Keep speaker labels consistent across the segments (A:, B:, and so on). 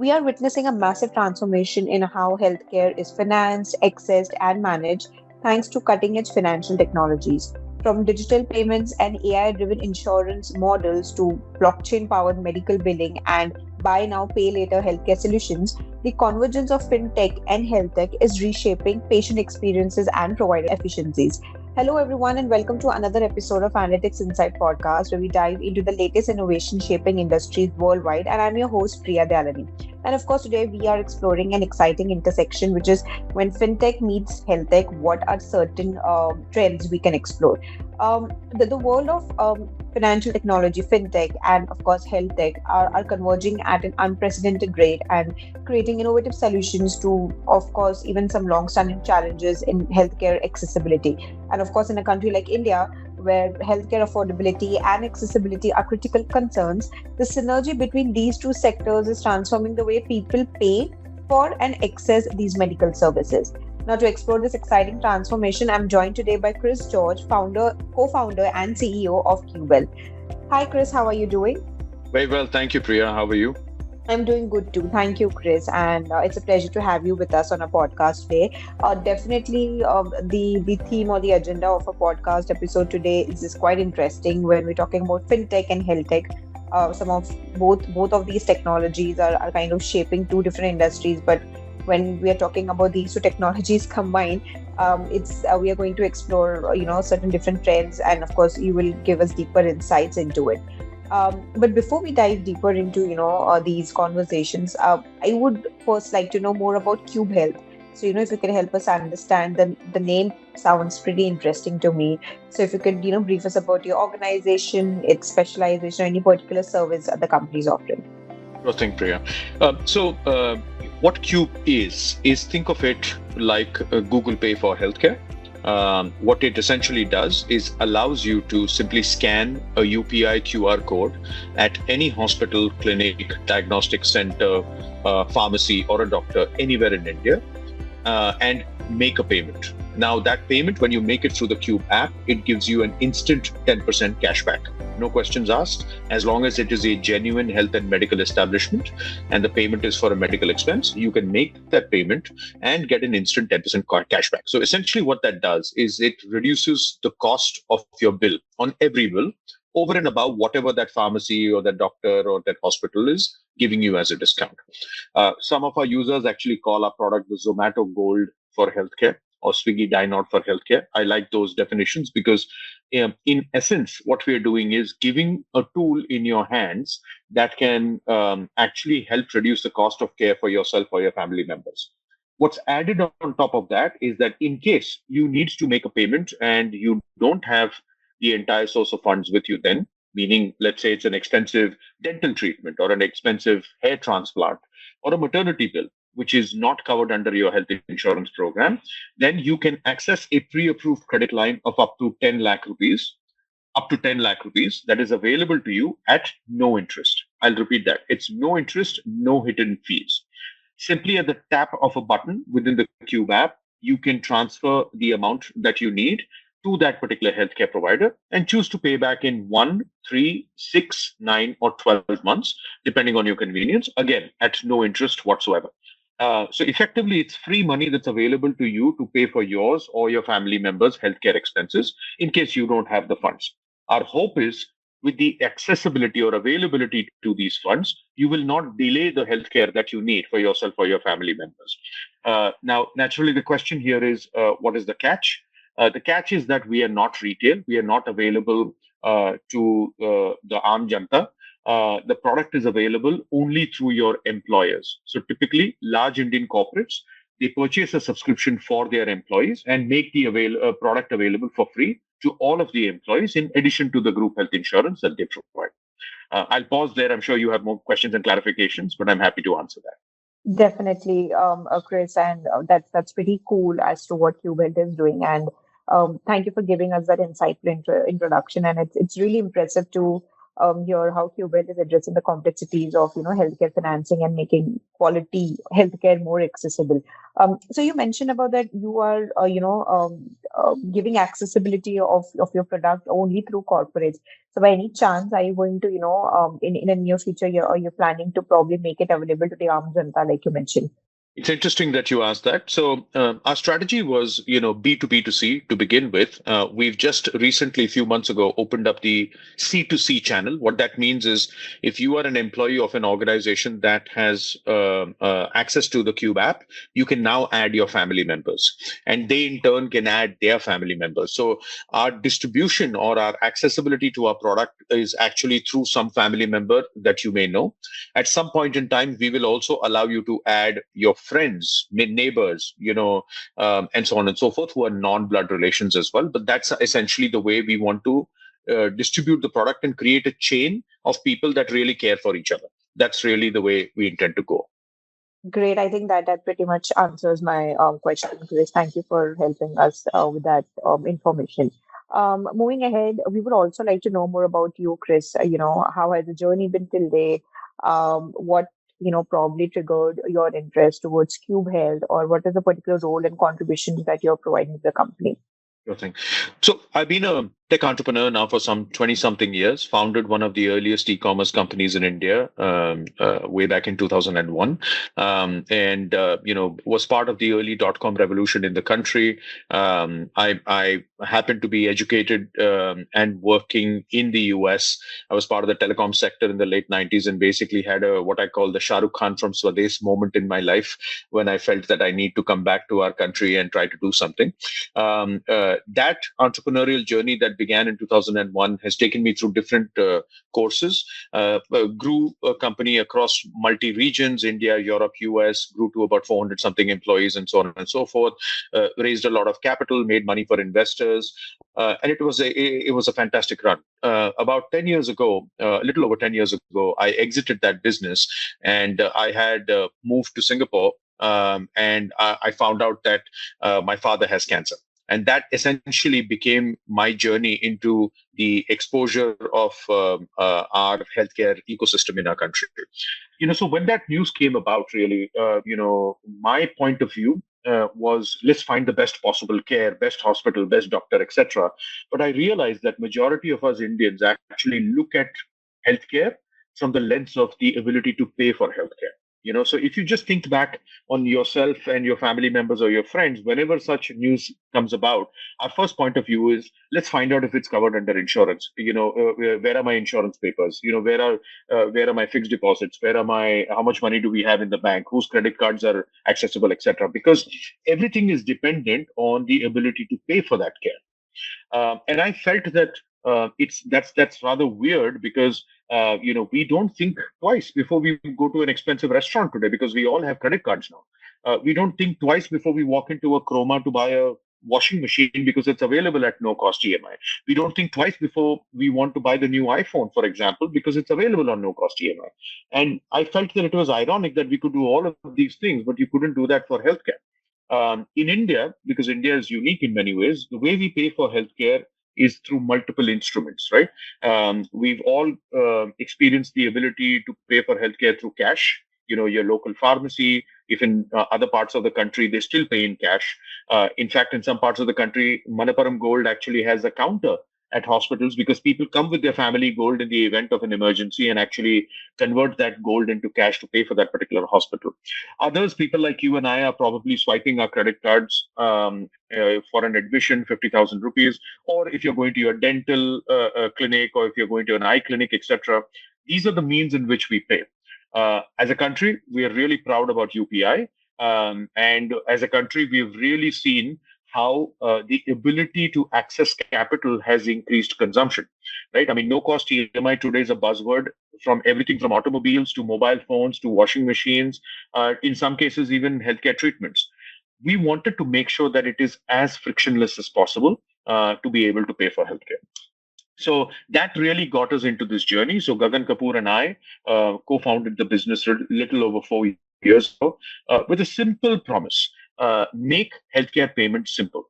A: We are witnessing a massive transformation in how healthcare is financed, accessed, and managed thanks to cutting edge financial technologies. From digital payments and AI driven insurance models to blockchain powered medical billing and buy now, pay later healthcare solutions, the convergence of fintech and health tech is reshaping patient experiences and provider efficiencies. Hello, everyone, and welcome to another episode of Analytics Insight podcast, where we dive into the latest innovation shaping industries worldwide. And I'm your host, Priya Dialani. And of course, today we are exploring an exciting intersection, which is when fintech meets health tech. What are certain trends we can explore? The world of financial technology, fintech, and of course, health tech are converging at an unprecedented rate and creating innovative solutions to, of course, even some long-standing challenges in healthcare accessibility. And of course, in a country like India, where healthcare affordability and accessibility are critical concerns, the synergy between these two sectors is transforming the way people pay for and access these medical services. Now, to explore this exciting transformation, I'm joined today by Chris George, co-founder, and CEO of QUBEHEALTH. Hi, Chris. How are you doing?
B: Very well. Thank you, Priya. How are you?
A: I'm doing good too. Thank you, Chris. And it's a pleasure to have you with us on a podcast today. Definitely, the theme or the agenda of a podcast episode today is quite interesting when we're talking about fintech and health tech. Some of both of these technologies are kind of shaping two different industries, but when we are talking about these two technologies combined, it's we are going to explore certain different trends, and of course you will give us deeper insights into it. But before we dive deeper into these conversations, I would first like to know more about QUBEHEALTH. So if you can help us understand, the name sounds pretty interesting to me. So if you could brief us about your organization, its specialization, or any particular service that the company is offering.
B: Sure thing, Priya. What Cube is think of it like Google Pay for healthcare. What it essentially does is allows you to simply scan a UPI QR code at any hospital, clinic, diagnostic center, pharmacy, or a doctor anywhere in India, and make a payment. Now, that payment, when you make it through the Cube app, it gives you an instant 10% cashback. No questions asked, as long as it is a genuine health and medical establishment and the payment is for a medical expense, you can make that payment and get an instant 10% cashback. So essentially what that does is it reduces the cost of your bill on every bill over and above whatever that pharmacy or that doctor or that hospital is giving you as a discount. Some of our users actually call our product the Zomato Gold for healthcare, or Swiggy Dine Out for healthcare. I like those definitions because in essence, what we are doing is giving a tool in your hands that can actually help reduce the cost of care for yourself or your family members. What's added on top of that is that in case you need to make a payment and you don't have the entire source of funds with you then, meaning let's say it's an expensive dental treatment or an expensive hair transplant or a maternity bill, which is not covered under your health insurance program, then you can access a pre-approved credit line of up to 10 lakh rupees, that is available to you at no interest. I'll repeat that. It's no interest, no hidden fees. Simply at the tap of a button within the Cube app, you can transfer the amount that you need to that particular healthcare provider and choose to pay back in 1, 3, 6, 9, or 12 months, depending on your convenience, again, at no interest whatsoever. So effectively, it's free money that's available to you to pay for yours or your family members' healthcare expenses in case you don't have the funds. Our hope is with the accessibility or availability to these funds, you will not delay the healthcare that you need for yourself or your family members. Now, naturally, the question here is, what is the catch? The catch is that we are not retail. We are not available to the Aam Janta. The product is available only through your employers. So typically, large Indian corporates, they purchase a subscription for their employees and make the product available for free to all of the employees in addition to the group health insurance that they provide. I'll pause there. I'm sure you have more questions and clarifications, but I'm happy to answer that.
A: Definitely, Chris, and that's pretty cool as to what QUBEHEALTH is doing. And thank you for giving us that insightful introduction. And it's really impressive to hear how QUBEHEALTH is addressing the complexities of healthcare financing and making quality healthcare more accessible. So you mentioned about that you are giving accessibility of your product only through corporates. So by any chance, are you going to, in a near future, you're planning to probably make it available to the Aam Janata, like you mentioned?
B: It's interesting that you asked that. So our strategy was, B2B2C to begin with. We've just recently, a few months ago, opened up the C2C channel. What that means is, if you are an employee of an organization that has access to the Cube app, you can now add your family members, and they in turn can add their family members. So our distribution or our accessibility to our product is actually through some family member that you may know. At some point in time, we will also allow you to add your friends, neighbors, and so on and so forth, who are non-blood relations as well. But that's essentially the way we want to distribute the product and create a chain of people that really care for each other. That's really the way we intend to go.
A: Great. I think that pretty much answers my question, Chris. Thank you for helping us with that information. Moving ahead, we would also like to know more about you, Chris. How has the journey been till date? What probably triggered your interest towards Cube Health, or what is the particular role and contributions that you're providing to the company?
B: Sure thing. So I've been a tech entrepreneur now for some 20 something years, founded one of the earliest e-commerce companies in India way back in 2001. And was part of the early dot-com revolution in the country. I happened to be educated and working in the US. I was part of the telecom sector in the late 90s and basically had what I call the Shah Rukh Khan from Swadesh moment in my life, when I felt that I need to come back to our country and try to do something. That entrepreneurial journey that began in 2001 has taken me through different courses, grew a company across multi regions, India, Europe, US, grew to about 400 something employees, and so on and so forth, raised a lot of capital, made money for investors. And it was a fantastic run. About 10 years ago, a little over 10 years ago, I exited that business, and I had moved to Singapore. And I found out that my father has cancer. And that essentially became my journey into the exposure of our healthcare ecosystem in our country. So when that news came about, really, my point of view was, let's find the best possible care, best hospital, best doctor, etc. But I realized that majority of us Indians actually look at healthcare from the lens of the ability to pay for healthcare. So if you just think back on yourself and your family members or your friends, whenever such news comes about, our first point of view is, let's find out if it's covered under insurance. Where are my insurance papers? Where are my fixed deposits? How much money do we have in the bank? Whose credit cards are accessible, etc. Because everything is dependent on the ability to pay for that care. And I felt that that's rather weird, because we don't think twice before we go to an expensive restaurant today, because we all have credit cards now. We don't think twice before we walk into a Chroma to buy a washing machine, because it's available at no cost EMI. We don't think twice before we want to buy the new iPhone, for example, because it's available on no cost EMI. And I felt that it was ironic that we could do all of these things, but you couldn't do that for healthcare. In India, because India is unique in many ways, the way we pay for healthcare is through multiple instruments, right? We've all experienced the ability to pay for healthcare through cash. Your local pharmacy, if in other parts of the country, they still pay in cash. In fact, in some parts of the country, Manappuram Gold actually has a counter at hospitals, because people come with their family gold in the event of an emergency and actually convert that gold into cash to pay for that particular hospital. Others, people like you and I, are probably swiping our credit cards for an admission, 50,000 rupees, or if you're going to your dental clinic, or if you're going to an eye clinic, etc. These are the means in which we pay. As a country, we are really proud about UPI. And as a country, we've really seen how the ability to access capital has increased consumption, right? I mean, no cost EMI today is a buzzword, from everything from automobiles to mobile phones to washing machines, in some cases, even healthcare treatments. We wanted to make sure that it is as frictionless as possible to be able to pay for healthcare. So that really got us into this journey. So Gagan Kapoor and I co-founded the business a little over 4 years ago with a simple promise. Make healthcare payments simple.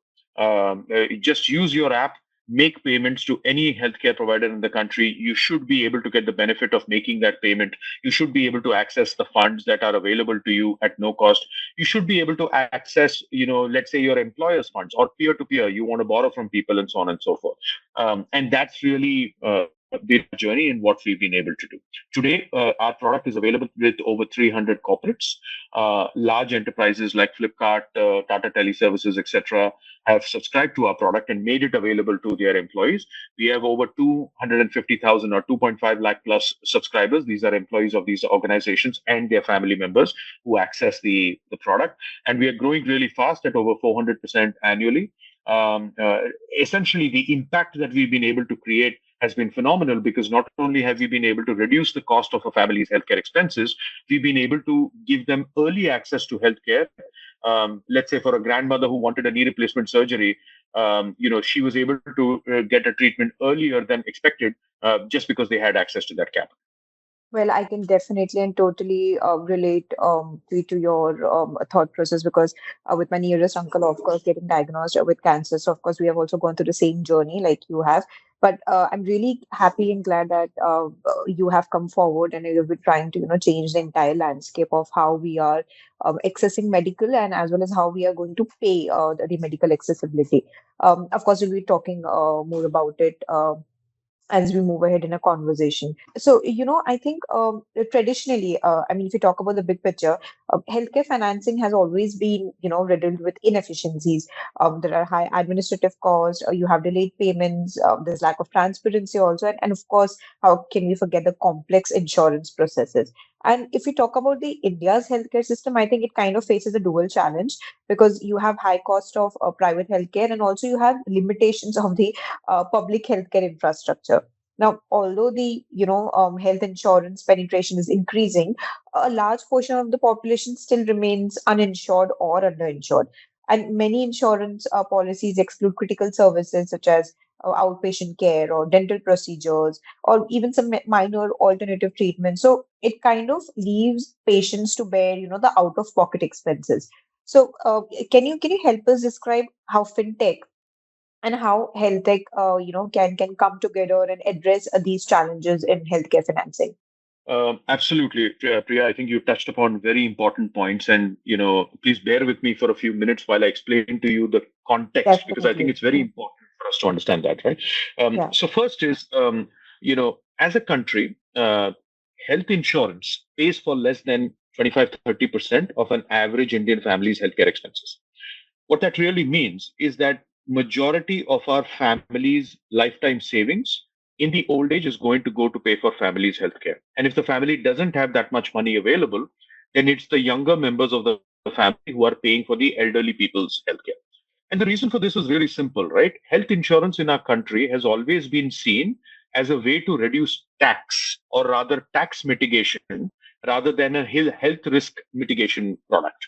B: Just use your app, make payments to any healthcare provider in the country, you should be able to get the benefit of making that payment. You should be able to access the funds that are available to you at no cost. You should be able to access, let's say your employer's funds or peer to peer. You want to borrow from people and so on and so forth. And that's really been a journey in what we've been able to do. Today, our product is available with over 300 corporates, large enterprises like Flipkart, Tata Teleservices, etc., have subscribed to our product and made it available to their employees. We have over 250,000 or 2.5 lakh plus subscribers. These are employees of these organizations and their family members who access the product. And we are growing really fast at over 400% annually. Um, uh, Essentially, the impact that we've been able to create has been phenomenal, because not only have we been able to reduce the cost of a family's healthcare expenses, we've been able to give them early access to healthcare. Let's say for a grandmother who wanted a knee replacement surgery, she was able to get a treatment earlier than expected, just because they had access to that capital.
A: Well, I can definitely and totally relate to your thought process, because with my nearest uncle, of course, getting diagnosed with cancer. So, of course, we have also gone through the same journey like you have. But I'm really happy and glad that you have come forward and you've been trying to, change the entire landscape of how we are accessing medical, and as well as how we are going to pay the medical accessibility. Of course, we'll be talking more about it. As we move ahead in a conversation. So, I think traditionally, I mean, if you talk about the big picture, healthcare financing has always been, riddled with inefficiencies. There are high administrative costs, you have delayed payments, there's lack of transparency also, and of course, how can we forget the complex insurance processes? And if we talk about the India's healthcare system, I think it kind of faces a dual challenge, because you have high cost of private healthcare, and also you have limitations of the public healthcare infrastructure. Now, although the health insurance penetration is increasing, a large portion of the population still remains uninsured or underinsured, and many insurance policies exclude critical services such as outpatient care or dental procedures, or even some minor alternative treatments. So it kind of leaves patients to bear, the out-of-pocket expenses. So, can you help us describe how fintech and how health tech, can come together and address these challenges in healthcare financing?
B: Absolutely, Priya. I think you touched upon very important points, and please bear with me for a few minutes while I explain to you the context, because I think
A: Definitely.
B: it's very important for us to understand that, right?
A: Yeah.
B: So first is, as a country, health insurance pays for less than 25-30% of an average Indian family's healthcare expenses. What that really means is that majority of our families' lifetime savings in the old age is going to go to pay for families' healthcare. And if the family doesn't have that much money available, then it's the younger members of the family who are paying for the elderly people's healthcare. And the reason for this is really simple, right? Health insurance in our country has always been seen as a way to reduce tax, or rather tax mitigation, rather than a health risk mitigation product.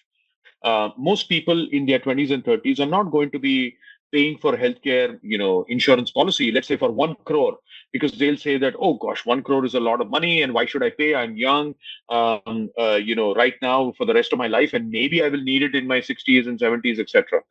B: Most people in their 20s and 30s are not going to be paying for healthcare, insurance policy, let's say for 1 crore, because they'll say that, oh gosh, 1 crore is a lot of money, and why should I pay? I'm young, right now for the rest of my life, and maybe I will need it in my 60s and 70s, etc.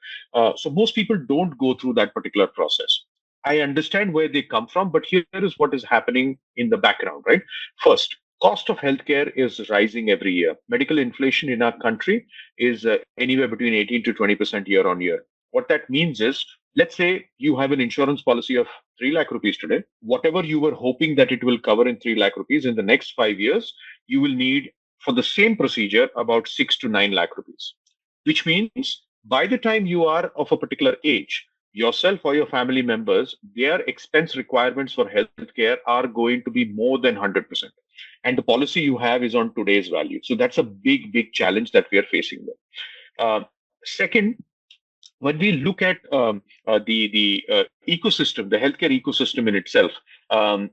B: So most people don't go through that particular process. I understand where they come from, but here is what is happening in the background, right? First, cost of healthcare is rising every year. Medical inflation in our country is anywhere between 18 to 20% year on year. What that means is, let's say you have an insurance policy of 3 lakh rupees today. Whatever you were hoping that it will cover in 3 lakh rupees, in the next 5 years, you will need for the same procedure about 6 to 9 lakh rupees, which means by the time you are of a particular age, yourself or your family members, their expense requirements for healthcare are going to be more than 100%. And the policy you have is on today's value. So that's a big challenge that we are facing there. Second, when we look at the ecosystem, the healthcare ecosystem in itself,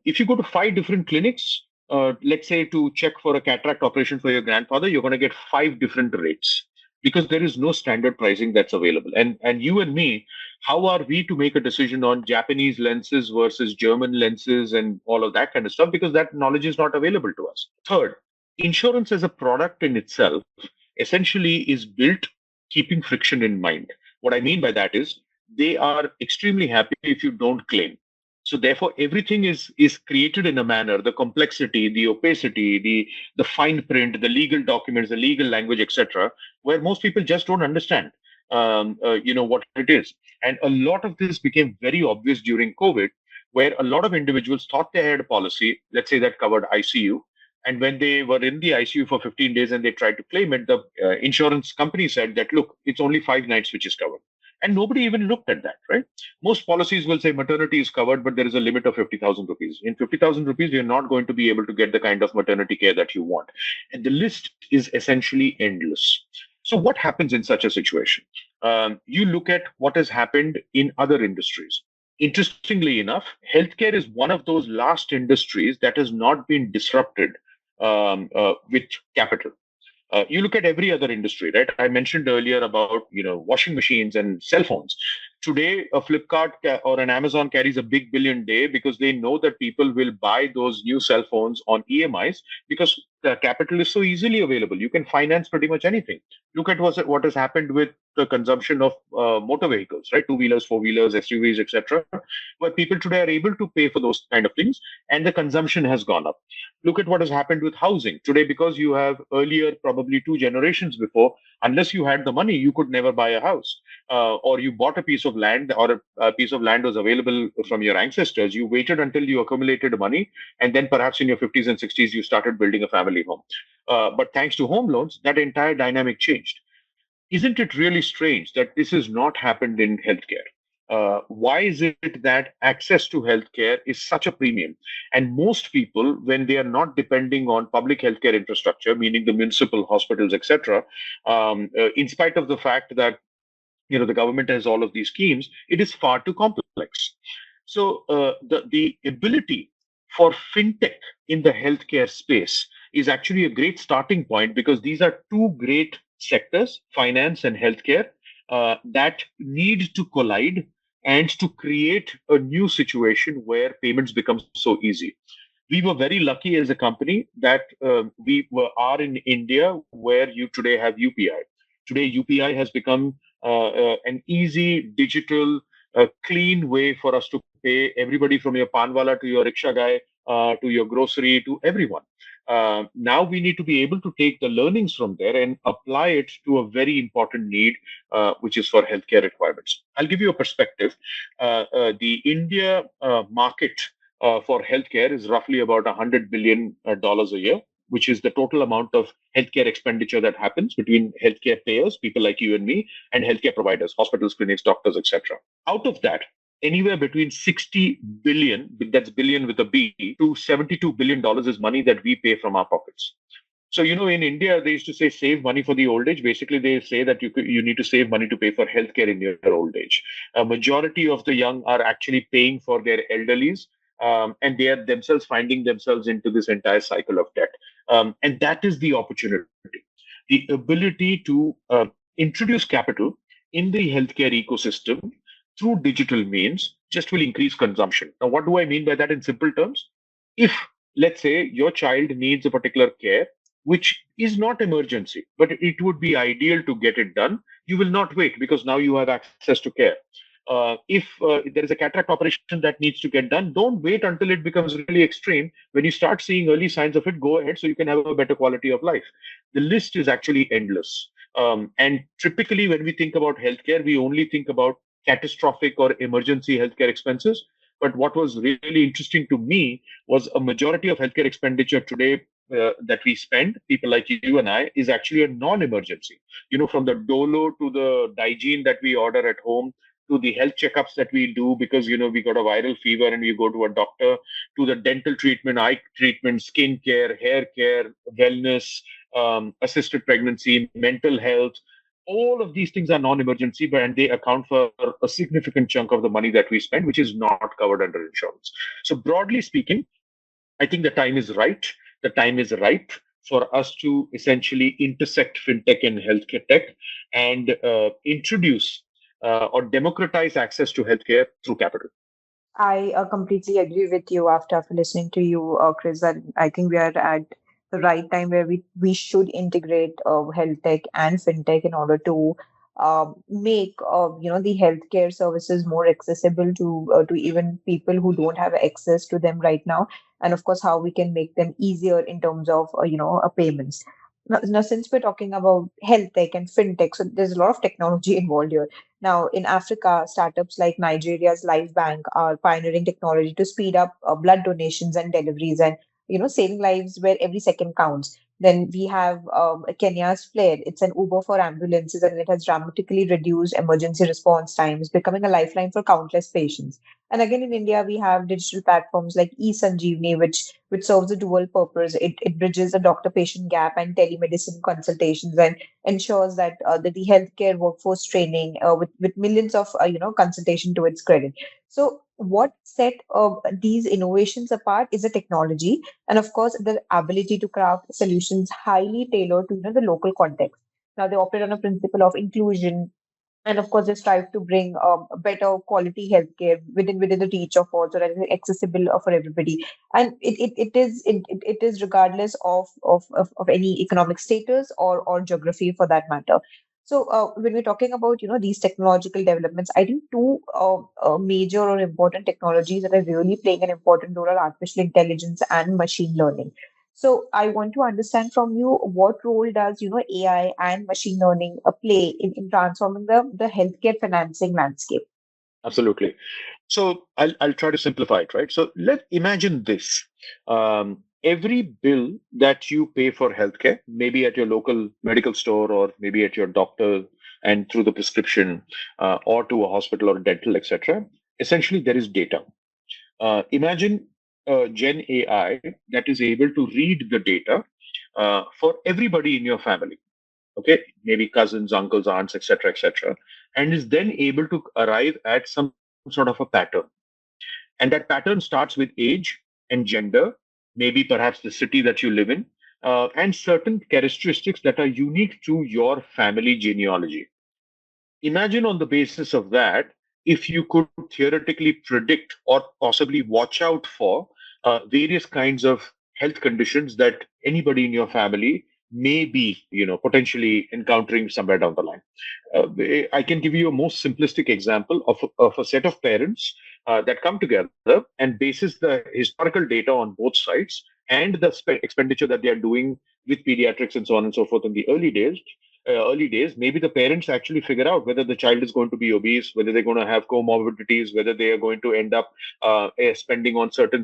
B: if you go to 5 different clinics, let's say to check for a cataract operation for your grandfather, you're going to get 5 different rates, because there is no standard pricing that's available. And you and me, how are we to make a decision on Japanese lenses versus German lenses and all of that kind of stuff? Because that knowledge is not available to us. Third, insurance as a product in itself essentially is built keeping friction in mind. What I mean by that is, they are extremely happy if you don't claim. So therefore, everything is created in a manner, the complexity, the opacity, the fine print, the legal documents, the legal language, etc., where most people just don't understand, what it is. And a lot of this became very obvious during COVID, where a lot of individuals thought they had a policy, let's say that covered ICU, and when they were in the ICU for 15 days and they tried to claim it, the insurance company said that, look, it's only 5 nights which is covered. And nobody even looked at that, right? Most policies will say maternity is covered, but there is a limit of 50,000 rupees. In 50,000 rupees, you're not going to be able to get the kind of maternity care that you want. And the list is essentially endless. So, what happens in such a situation? You look at what has happened in other industries. Interestingly enough, healthcare is one of those last industries that has not been disrupted with capital. You look at every other industry, right? I mentioned earlier about washing machines and cell phones. Today, a Flipkart or an Amazon carries a big billion day because they know that people will buy those new cell phones on EMIs because the capital is so easily available. You can finance pretty much anything. Look at what has happened with the consumption of motor vehicles, right? Two-wheelers, four-wheelers, SUVs, etc., where people today are able to pay for those kind of things, and the consumption has gone up. Look at what has happened with housing today, because you have earlier, probably two generations before, unless you had the money, you could never buy a house, or you bought a piece of land, or a piece of land was available from your ancestors. You waited until you accumulated money, and then perhaps in your 50s and 60s you started building a family home. But thanks to home loans, that entire dynamic changed. Isn't it really strange that this has not happened in healthcare? Why is it that access to healthcare is such a premium? And most people, when they are not depending on public healthcare infrastructure, meaning the municipal hospitals, etc., in spite of the fact that the government has all of these schemes, it is far too complex. So the ability for fintech in the healthcare space is actually a great starting point, because these are two great sectors, finance and healthcare, that need to collide and to create a new situation where payments become so easy. We were very lucky as a company that are in India, where you today have UPI. Today, UPI has become an easy, digital, clean way for us to pay everybody, from your panwala to your rickshaw guy, to your grocery, to everyone. Now we need to be able to take the learnings from there and apply it to a very important need, which is for healthcare requirements. I'll give you a perspective. The India market for healthcare is roughly about $100 billion a year, which is the total amount of healthcare expenditure that happens between healthcare payers, people like you and me, and healthcare providers, hospitals, clinics, doctors, etc. Out of that, anywhere between 60 billion, that's billion with a B, to $72 billion is money that we pay from our pockets. So, in India, they used to say save money for the old age. Basically, they say that you need to save money to pay for healthcare in your old age. A majority of the young are actually paying for their elderlies, and they are themselves finding themselves into this entire cycle of debt. And that is the opportunity. The ability to introduce capital in the healthcare ecosystem through digital means just will increase consumption. Now, what do I mean by that in simple terms? If, let's say, your child needs a particular care, which is not emergency, but it would be ideal to get it done, you will not wait, because now you have access to care. If there is a cataract operation that needs to get done, don't wait until it becomes really extreme. When you start seeing early signs of it, go ahead so you can have a better quality of life. The list is actually endless. And typically, when we think about healthcare, we only think about catastrophic or emergency healthcare expenses. But what was really interesting to me was a majority of healthcare expenditure today that we spend, people like you and I, is actually a non-emergency. From the Dolo to the Digene that we order at home, to the health checkups that we do because we got a viral fever and we go to a doctor, to the dental treatment, eye treatment, skin care, hair care, wellness, assisted pregnancy, mental health. All of these things are non-emergency, but and they account for a significant chunk of the money that we spend, which is not covered under insurance. So broadly speaking, I think the time is right. The time is ripe for us to essentially intersect fintech and healthcare tech and introduce or democratize access to healthcare through capital.
A: I completely agree with you after listening to you, Chris. And I think we are at the right time where we should integrate health tech and fintech in order to make the healthcare services more accessible to even people who don't have access to them right now, and of course how we can make them easier in terms of payments. Now, since we're talking about health tech and fintech, so there's a lot of technology involved here. Now, in Africa, startups like Nigeria's Life Bank are pioneering technology to speed up blood donations and deliveries, and saving lives where every second counts. Then we have Kenya's Flare. It's an Uber for ambulances, and it has dramatically reduced emergency response times, becoming a lifeline for countless patients. And again, in India, we have digital platforms like eSanjeevani, which serves a dual purpose. It bridges the doctor-patient gap and telemedicine consultations, and ensures that the healthcare workforce training with millions of consultation to its credit. So, what set these innovations apart is the technology, and of course the ability to craft solutions highly tailored to the local context. Now they operate on a principle of inclusion, and of course they strive to bring a better quality healthcare within the reach of all, so that it's accessible for everybody. And it is regardless of any economic status or geography for that matter. So when we're talking about these technological developments, I think two major or important technologies that are really playing an important role are artificial intelligence and machine learning. So I want to understand from you, what role does AI and machine learning play in transforming the healthcare financing landscape?
B: Absolutely. So I'll try to simplify it, right? So let's imagine this. Every bill that you pay for healthcare, maybe at your local medical store or maybe at your doctor and through the prescription or to a hospital or dental, etc., essentially there is data. Imagine Gen AI that is able to read the data for everybody in your family, okay, maybe cousins, uncles, aunts, etc., and is then able to arrive at some sort of a pattern. And that pattern starts with age and gender, maybe perhaps the city that you live in, and certain characteristics that are unique to your family genealogy. Imagine on the basis of that, if you could theoretically predict or possibly watch out for various kinds of health conditions that anybody in your family may be, potentially encountering somewhere down the line. I can give you a most simplistic example of a set of parents that come together and bases the historical data on both sides and the expenditure that they are doing with pediatrics and so on and so forth in the early days, maybe the parents actually figure out whether the child is going to be obese, whether they're going to have comorbidities, whether they are going to end up spending on certain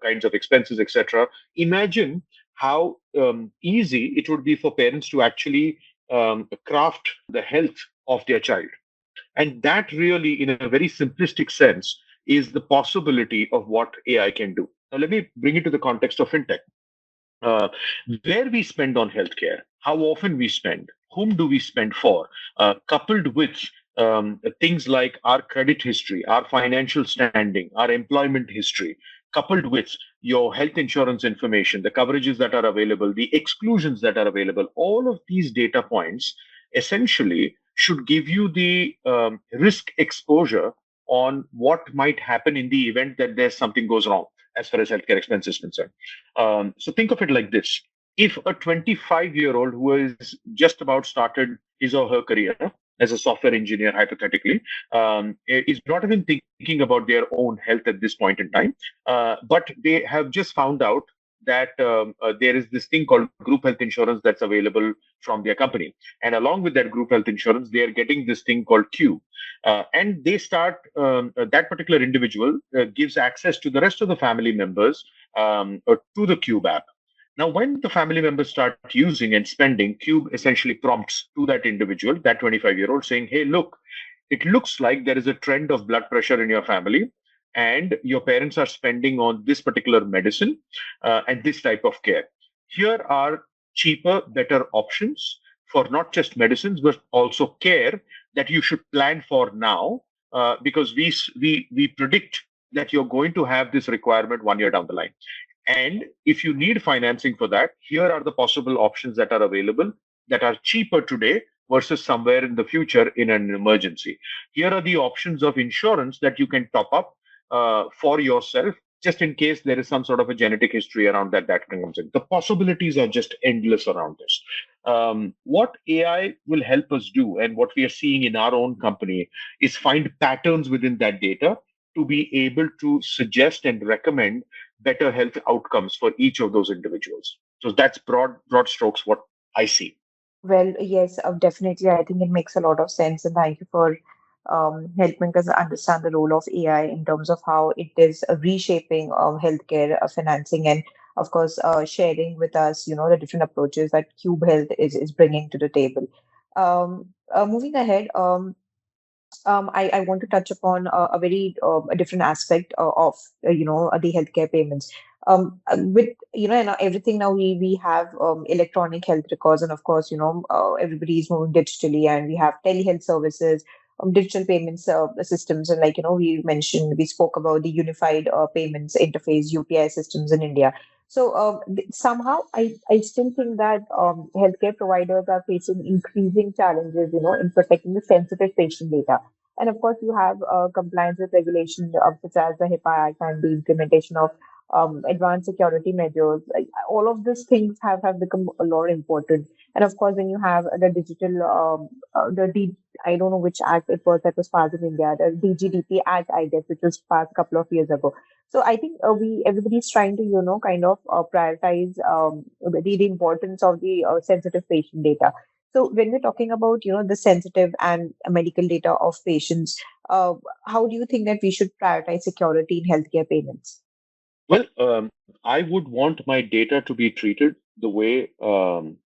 B: kinds of expenses, etc. Imagine how easy it would be for parents to actually craft the health of their child. And that really, in a very simplistic sense, is the possibility of what AI can do. Now, let me bring it to the context of fintech. uh, where we spend on healthcare, how often we spend, whom do we spend for, coupled with things like our credit history, our financial standing, our employment history, coupled with your health insurance information, the coverages that are available, the exclusions that are available, all of these data points essentially should give you the risk exposure on what might happen in the event that there's something goes wrong as far as healthcare expense is concerned. So think of it like this. If a 25-year-old who has just about started his or her career as a software engineer, hypothetically, is not even thinking about their own health at this point in time, but they have just found out that there is this thing called group health insurance that's available from their company. And along with that group health insurance, they are getting this thing called Q. And they start, that particular individual gives access to the rest of the family members to the Cube app. Now, when the family members start using and spending, Cube essentially prompts to that individual, that 25-year-old, saying, hey, look, it looks like there is a trend of blood pressure in your family, and your parents are spending on this particular medicine and this type of care. Here are cheaper, better options for not just medicines, but also care that you should plan for now, because we predict that you're going to have this requirement 1 year down the line. And if you need financing for that, here are the possible options that are available that are cheaper today versus somewhere in the future in an emergency. Here are the options of insurance that you can top up for yourself, just in case there is some sort of a genetic history around that comes in. The possibilities are just endless around this. What AI will help us do, and what we are seeing in our own company, is find patterns within that data to be able to suggest and recommend better health outcomes for each of those individuals. So that's broad strokes what I see.
A: Well, yes, definitely. I think it makes a lot of sense, and thank you for helping us understand the role of AI in terms of how it is reshaping healthcare financing, and of course, sharing with us, the different approaches that Cube Health is bringing to the table. Moving ahead, I want to touch upon a very a different aspect of the healthcare payments. With and everything now we have electronic health records, and of course everybody is moving digitally, and we have telehealth services, digital payments systems, and like we spoke about the unified payments interface UPI systems in India. So somehow I still think that healthcare providers are facing increasing challenges, in protecting the sensitive patient data. And of course, you have compliance with regulation such as the HIPAA Act and the implementation of advanced security measures. Like, all of these things have become a lot important. And of course, when you have the digital, I don't know which act it was that was passed in India, the DGDP Act, I guess, which was passed a couple of years ago. So I think everybody's trying to, kind of prioritize the importance of the sensitive patient data. So when we're talking about, the sensitive and medical data of patients, how do you think that we should prioritize security in healthcare payments?
B: Well, I would want my data to be treated the way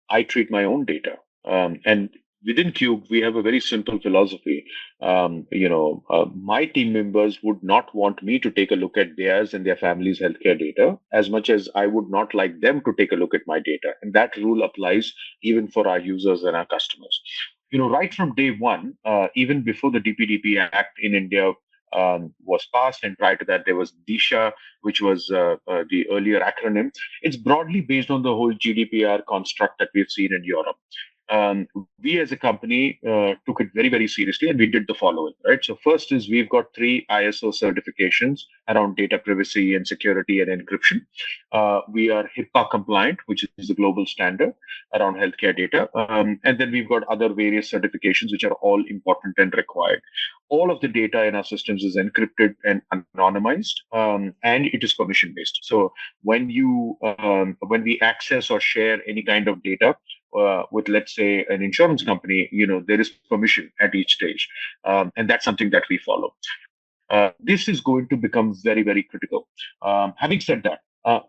B: I treat my own data. And within Cube, we have a very simple philosophy. My team members would not want me to take a look at theirs and their family's healthcare data as much as I would not like them to take a look at my data. And that rule applies even for our users and our customers. Right from day one, even before the DPDP Act in India was passed, and prior to that, there was DISHA, which was the earlier acronym. It's broadly based on the whole GDPR construct that we've seen in Europe. We as a company took it very, very seriously, and we did the following, right? So first is we've got 3 ISO certifications around data privacy and security and encryption. We are HIPAA compliant, which is the global standard around healthcare data. And then we've got other various certifications, which are all important and required. All of the data in our systems is encrypted and anonymized, and it is permission based. So when we access or share any kind of data with, let's say, an insurance company, there is permission at each stage, and that's something that we follow. This is going to become very, very critical. Having said that,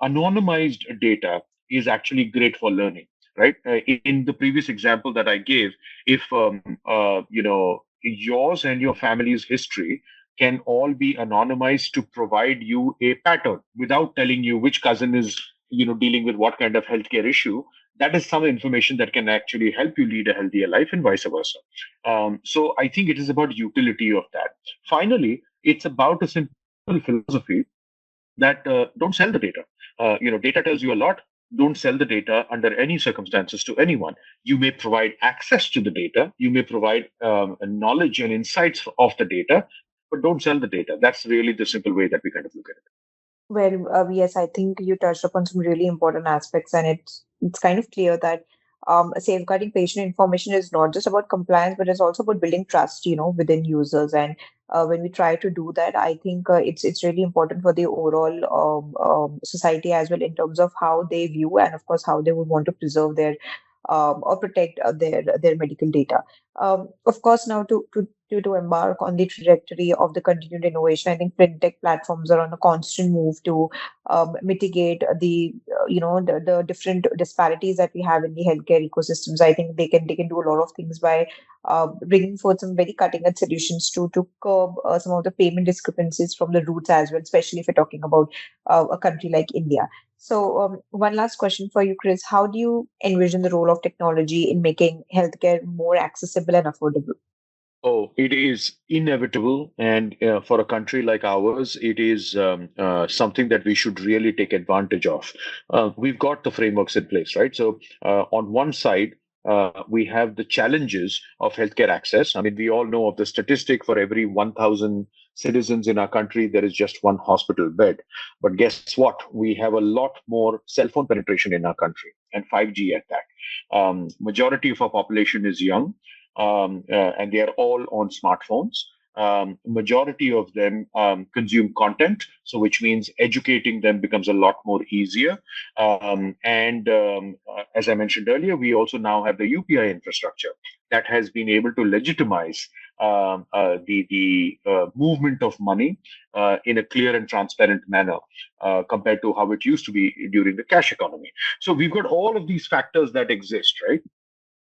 B: anonymized data is actually great for learning, right? In the previous example that I gave, if yours and your family's history can all be anonymized to provide you a pattern without telling you which cousin is dealing with what kind of healthcare issue. That is some information that can actually help you lead a healthier life and vice versa. So I think it is about utility of that. Finally, it's about a simple philosophy that don't sell the data. Data tells you a lot. Don't sell the data under any circumstances to anyone. You may provide access to the data. You may provide knowledge and insights of the data, but don't sell the data. That's really the simple way that we kind of look at it.
A: Well, yes, I think you touched upon some really important aspects, and it's kind of clear that safeguarding patient information is not just about compliance, but it's also about building trust, within users. And when we try to do that, I think it's really important for the overall society as well in terms of how they view and, of course, how they would want to preserve their or protect their medical data. Of course, now to embark on the trajectory of the continued innovation, I think fintech platforms are on a constant move to mitigate the different disparities that we have in the healthcare ecosystems. I think they can do a lot of things by bringing forth some very cutting edge solutions to curb some of the payment discrepancies from the roots as well, especially if we're talking about a country like India. So, one last question for you, Chris. How do you envision the role of technology in making healthcare more accessible and affordable?
B: Oh, it is inevitable. And for a country like ours, it is something that we should really take advantage of. We've got the frameworks in place, right? So, on one side, we have the challenges of healthcare access. I mean, we all know of the statistic: for every 1,000 citizens in our country, there is just one hospital bed. But guess what? We have a lot more cell phone penetration in our country, and 5G at that. Majority of our population is young, and they are all on smartphones. Majority of them consume content, so which means educating them becomes a lot more easier. And as I mentioned earlier, we also now have the UPI infrastructure that has been able to legitimize the movement of money in a clear and transparent manner compared to how it used to be during the cash economy. So we've got all of these factors that exist, right?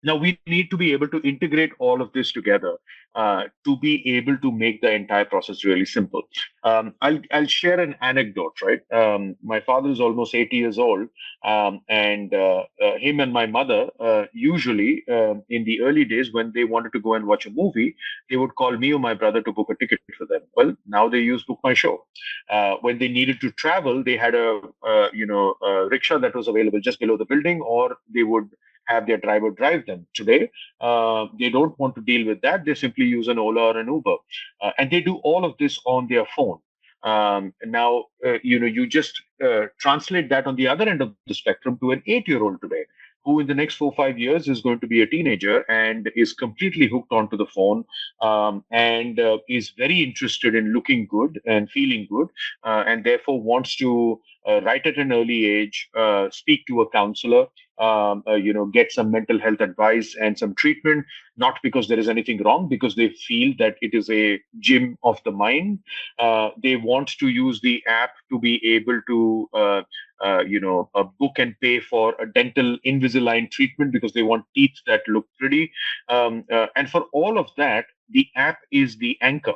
B: Now we need to be able to integrate all of this together to be able to make the entire process really simple. I'll share an anecdote, right? My father is almost 80 years old, and him and my mother usually in the early days when they wanted to go and watch a movie, they would call me or my brother to book a ticket for them. Well, now they use Book My Show. When they needed to travel, they had a rickshaw that was available just below the building, or they would have their driver drive them. Today, they don't want to deal with that. They simply use an Ola or an Uber, and they do all of this on their phone. Now, you just translate that on the other end of the spectrum to an 8-year-old today, who in the next 4 or 5 years is going to be a teenager and is completely hooked onto the phone, and is very interested in looking good and feeling good, and therefore wants to right at an early age speak to a counselor, get some mental health advice and some treatment, not because there is anything wrong, because they feel that it is a gym of the mind. They want to use the app to be able to, book and pay for a dental Invisalign treatment because they want teeth that look pretty. And for all of that, the app is the anchor.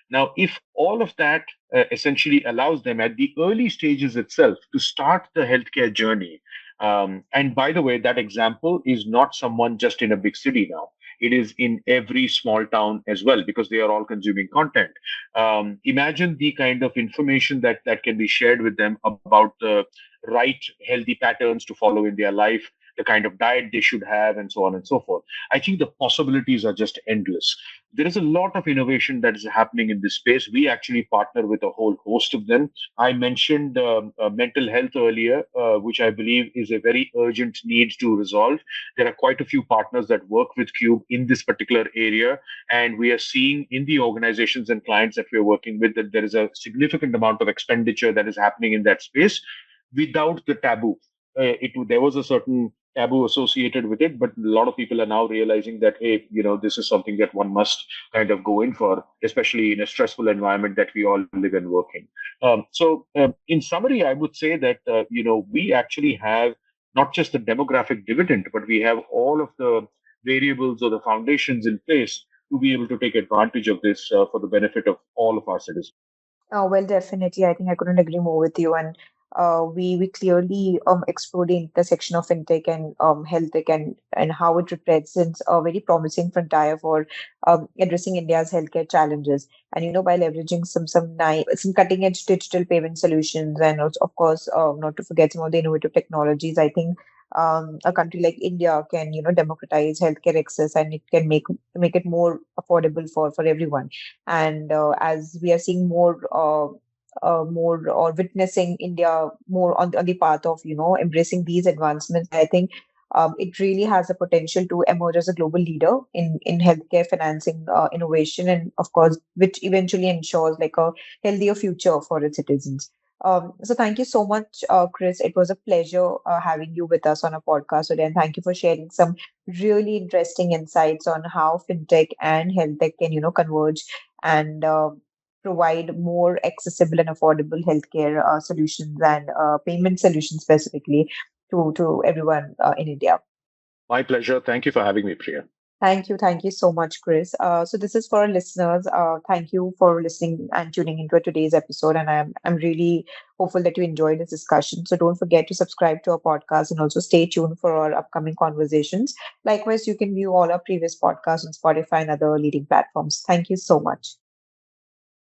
B: Now, if all of that essentially allows them at the early stages itself to start the healthcare journey, and by the way, that example is not someone just in a big city now. It is in every small town as well because they are all consuming content. Imagine the kind of information that can be shared with them about the right healthy patterns to follow in their life, the kind of diet they should have, and so on and so forth. I think the possibilities are just endless. There is a lot of innovation that is happening in this space. We actually partner with a whole host of them. I mentioned mental health earlier, which I believe is a very urgent need to resolve. There are quite a few partners that work with Cube in this particular area, and we are seeing in the organizations and clients that we are working with that there is a significant amount of expenditure that is happening in that space without the taboo. There was a certain taboo associated with it, but a lot of people are now realizing that, hey, this is something that one must kind of go in for, especially in a stressful environment that we all live and work in. So in summary, I would say that we actually have not just the demographic dividend, but we have all of the variables or the foundations in place to be able to take advantage of this for the benefit of all of our citizens.
A: Well, definitely. I think I couldn't agree more with you. And we clearly explore the intersection of fintech and health tech and how it represents a very promising frontier for addressing India's healthcare challenges. And by leveraging some cutting edge digital payment solutions and also, of course, not to forget some of the innovative technologies. I think a country like India can democratize healthcare access, and it can make it more affordable for everyone. And as we are seeing more or witnessing India more on the path of embracing these advancements, I think it really has the potential to emerge as a global leader in healthcare financing innovation, and of course, which eventually ensures like a healthier future for its citizens. So thank you so much, Chris. It was a pleasure having you with us on a podcast today, and thank you for sharing some really interesting insights on how fintech and health tech can converge and provide more accessible and affordable healthcare solutions and payment solutions specifically to everyone in India.
B: My pleasure. Thank you for having me, Priya.
A: Thank you so much, Chris. So this is for our listeners. Thank you for listening and tuning into today's episode, and I'm really hopeful that you enjoyed this discussion. So don't forget to subscribe to our podcast and also stay tuned for our upcoming conversations. Likewise, you can view all our previous podcasts on Spotify and other leading platforms. Thank you so much.